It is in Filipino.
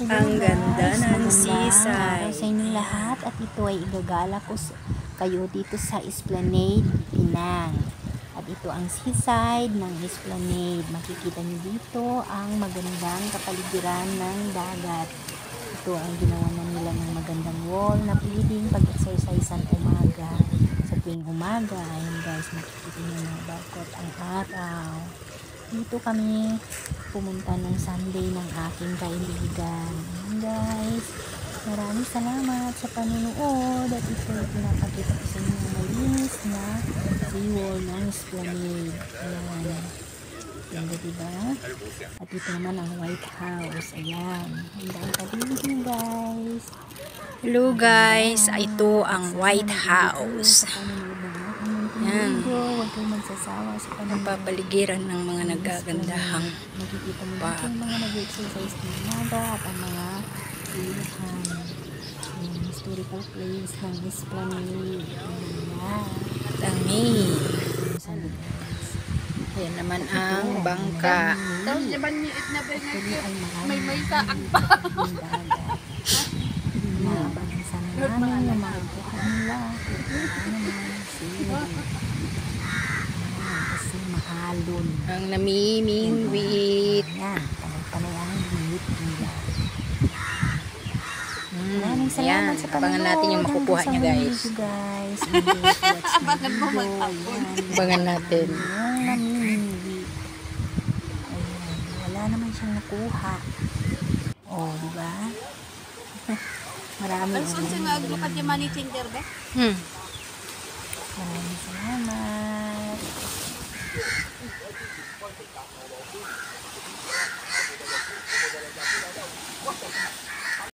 Ang ganda ng Magandang seaside. araw sa inyong lahat at ito ay igagala ko kayo dito sa Esplanade, Pinang. At ito ang seaside ng Esplanade. Makikita niyo dito ang magandang kapaligiran ng dagat. Ito ang ginawa na nila ng magandang wall na pwedeng pag-exercisean umaga. Sa tuwing umaga, ayun guys, makikita niyo na bakot ang araw. Dito kami pumunta nung Sunday ng aking kaibigan. Ayan guys, maraming salamat sa panunood at ito pinapakita ko sa inyo ang malinis na seawall ng Esplanade. Ayan. Ganda diba? At ito naman ang White House. Ayan. Ganda ang paligid niyo guys. Hello guys, ito ang White House. Yan. Huwag kayong magsasawa sa Ang papaligiran ng mga nagagandahang makikita mo dito yung mga nag-exercise ng umaga at ang mga iluhan. Yung historical place ng Esplanade. Ayan. tangi. Sabi guys. Yan naman ang bangka. Tapos yaman niya it na ba Actually ay may saak pa. Naabangan sana namin yung mga buhay nila. Ano naman sila. Kasi mahalon. Ang namimingwit. Yan, panay-panay ang limit nila. Maraming salamat Yan, sa abangan panonood. natin yung makukuha niya guys. Guys. Abangan mo Abangan natin. Yung namimingwit. Ayan, wala naman siyang nakuha. Oh, diba? Marami. Ang sunod nga aglukat yung money changer ba? Maraming salamat.